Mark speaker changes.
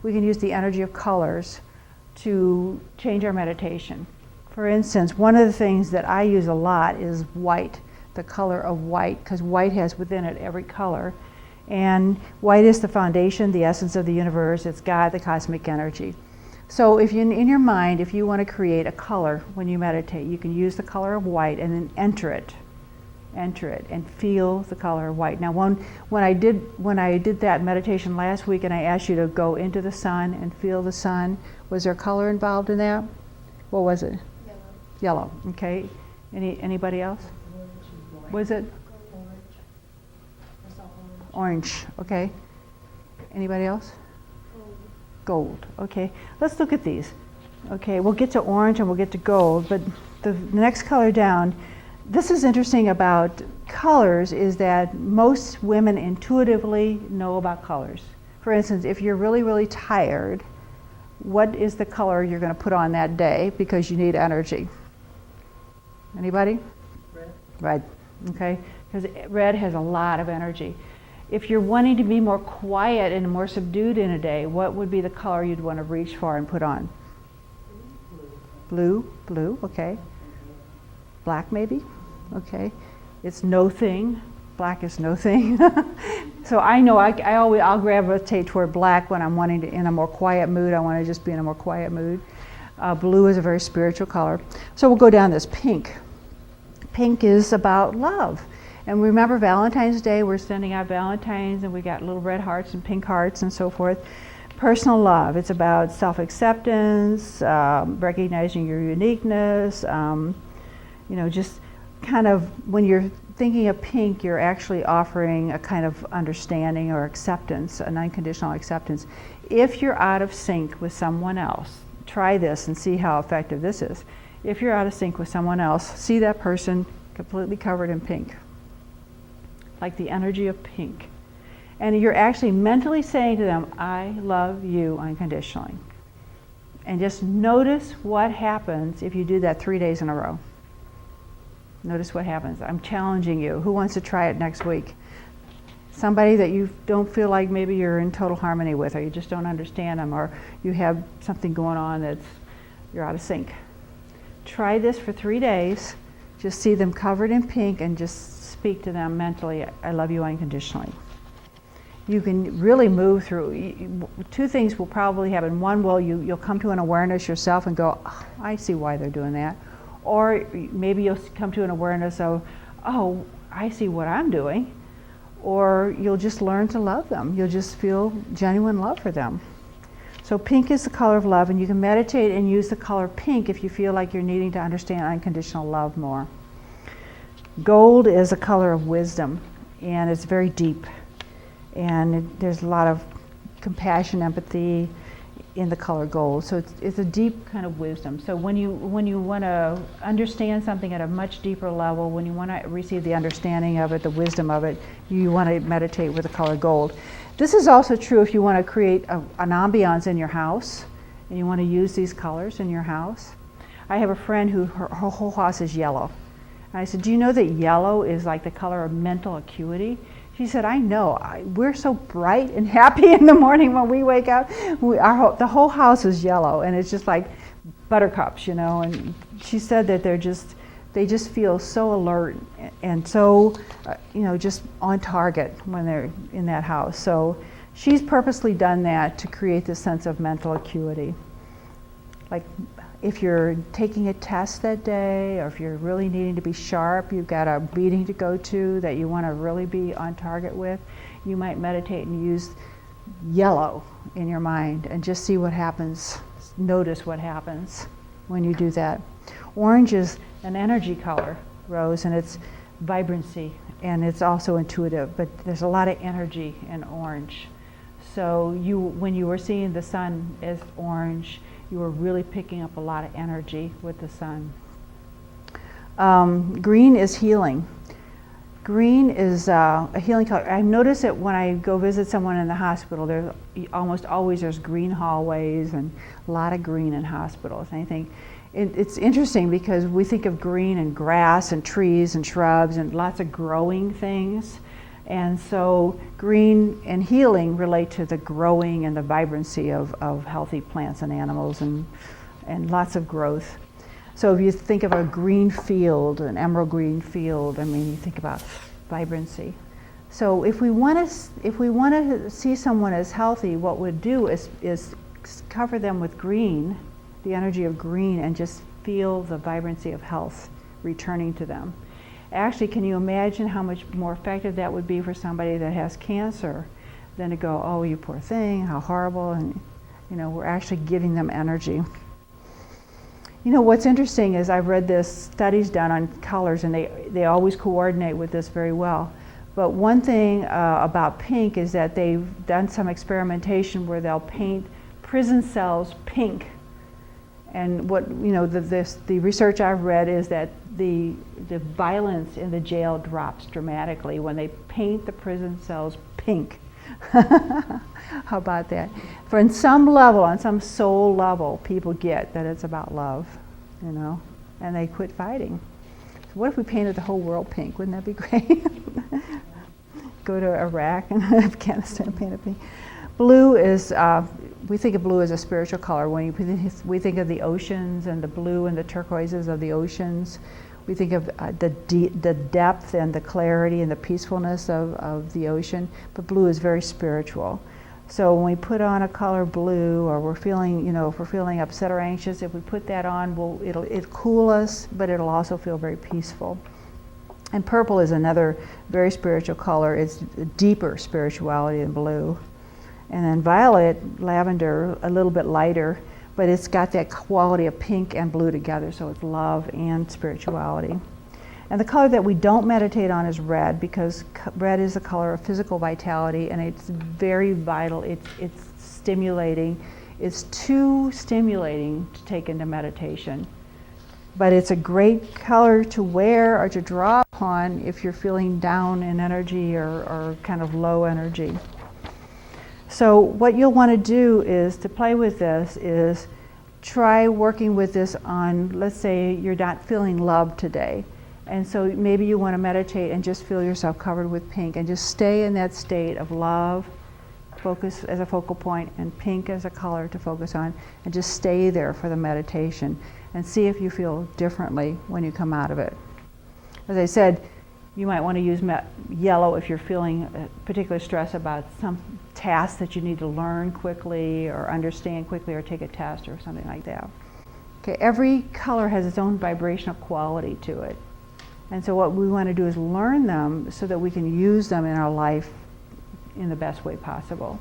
Speaker 1: we can use the energy of colors to change our meditation. For instance, one of the things that I use a lot is white, the color of white, because white has within it every color. And white is the foundation, the essence of the universe. It's God, the cosmic energy. So if you, in your mind, if you want to create a color when you meditate, you can use the color of white and then enter it and feel the color of white. Now when I did that meditation last week and I asked you to go into the sun and feel the sun, was there color involved in that? What was it? Yellow. Okay. Anybody else? Was it? Orange. Okay. Anybody else? Gold. Okay. Let's look at these. Okay. We'll get to orange and we'll get to gold, but the next color down, this is interesting about colors is that most women intuitively know about colors. For instance, if you're really, really tired, what is the color you're going to put on that day because you need energy? Anybody?
Speaker 2: Red.
Speaker 1: Red. Okay. Because red has a lot of energy. If you're wanting to be more quiet and more subdued in a day, what would be the color you'd want to reach for and put on? Blue. Blue. Okay. Black maybe? Okay. It's no thing. Black is no thing. So I know I'll gravitate toward black when I'm wanting to, in a more quiet mood. I want to just be in a more quiet mood. Blue is a very spiritual color. So we'll go down this pink. Pink is about love. And remember Valentine's Day, we're sending out Valentines and we got little red hearts and pink hearts and so forth. Personal love, it's about self-acceptance, recognizing your uniqueness, just kind of when you're thinking of pink, you're actually offering a kind of understanding or acceptance, an unconditional acceptance. If you're out of sync with someone else, try this and see how effective this is. If you're out of sync with someone else, see that person completely covered in pink, like the energy of pink. And you're actually mentally saying to them, I love you unconditionally. And just notice what happens if you do that 3 days in a row. Notice what happens. I'm challenging you. Who wants to try it next week? Somebody that you don't feel like maybe you're in total harmony with, or you just don't understand them, or you have something going on that's you're out of sync. Try this for 3 days. Just see them covered in pink and just speak to them mentally, I love you unconditionally. You can really move through. Two things will probably happen. One, you'll come to an awareness yourself and go, oh, I see why they're doing that. Or maybe you'll come to an awareness of, oh, I see what I'm doing. Or you'll just learn to love them. You'll just feel genuine love for them. So pink is the color of love, and you can meditate and use the color pink if you feel like you're needing to understand unconditional love more. Gold is a color of wisdom, and it's very deep. And there's a lot of compassion, empathy in the color gold. So it's a deep kind of wisdom. So when you want to understand something at a much deeper level, when you want to receive the understanding of it, the wisdom of it, you want to meditate with the color gold. This is also true if you want to create an ambiance in your house and you want to use these colors in your house. I have a friend who her whole house is yellow. And I said, do you know that yellow is like the color of mental acuity? She said, I know. We're so bright and happy in the morning when we wake up. The whole house is yellow, and it's just like buttercups, And she said that they just feel so alert and so, just on target when they're in that house. So she's purposely done that to create this sense of mental acuity. Like if you're taking a test that day, or if you're really needing to be sharp, you've got a meeting to go to that you want to really be on target with, you might meditate and use yellow in your mind and just see what happens. Notice what happens when you do that. Orange is an energy color, Rose, and it's vibrancy, and it's also intuitive, but there's a lot of energy in orange. So when you were seeing the sun as orange, you were really picking up a lot of energy with the sun. Green is healing. Green is a healing color. I notice that when I go visit someone in the hospital, there's almost always green hallways and a lot of green in hospitals. And I think it's interesting because we think of green and grass and trees and shrubs and lots of growing things. And so green and healing relate to the growing and the vibrancy of healthy plants and animals and lots of growth. So if you think of a green field, an emerald green field, I mean, you think about vibrancy. So if we want to see someone as healthy, what we'd do is cover them with green, the energy of green, and just feel the vibrancy of health returning to them. Actually, can you imagine how much more effective that would be for somebody that has cancer than to go, oh, you poor thing, how horrible, and we're actually giving them energy. What's interesting is I've read this studies done on colors, and they always coordinate with this very well. But one thing about pink is that they've done some experimentation where they'll paint prison cells pink. And what the research I've read is that the violence in the jail drops dramatically when they paint the prison cells pink. How about that? For on some level, on some soul level, people get that it's about love, and they quit fighting. So what if we painted the whole world pink? Wouldn't that be great? Go to Iraq and Afghanistan, paint it pink. Blue is, we think of blue as a spiritual color. When we think of the oceans and the blue and the turquoises of the oceans, we think of the depth and the clarity and the peacefulness of the ocean. But blue is very spiritual. So when we put on a color blue, or we're feeling, if we're feeling upset or anxious, if we put that on, it'll cool us, but it'll also feel very peaceful. And purple is another very spiritual color. It's deeper spirituality than blue. And then violet, lavender, a little bit lighter, but it's got that quality of pink and blue together, so it's love and spirituality. And the color that we don't meditate on is red, because red is a color of physical vitality, and it's very vital. It's stimulating. It's too stimulating to take into meditation. But it's a great color to wear or to draw upon if you're feeling down in energy or kind of low energy. So what you'll want to do is to play with this is try working with this on, let's say you're not feeling love today. And so maybe you want to meditate and just feel yourself covered with pink and just stay in that state of love, focus as a focal point, and pink as a color to focus on, and just stay there for the meditation and see if you feel differently when you come out of it. As I said, you might want to use yellow if you're feeling particular stress about some task that you need to learn quickly or understand quickly or take a test or something like that. Okay, every color has its own vibrational quality to it. And so what we want to do is learn them so that we can use them in our life in the best way possible.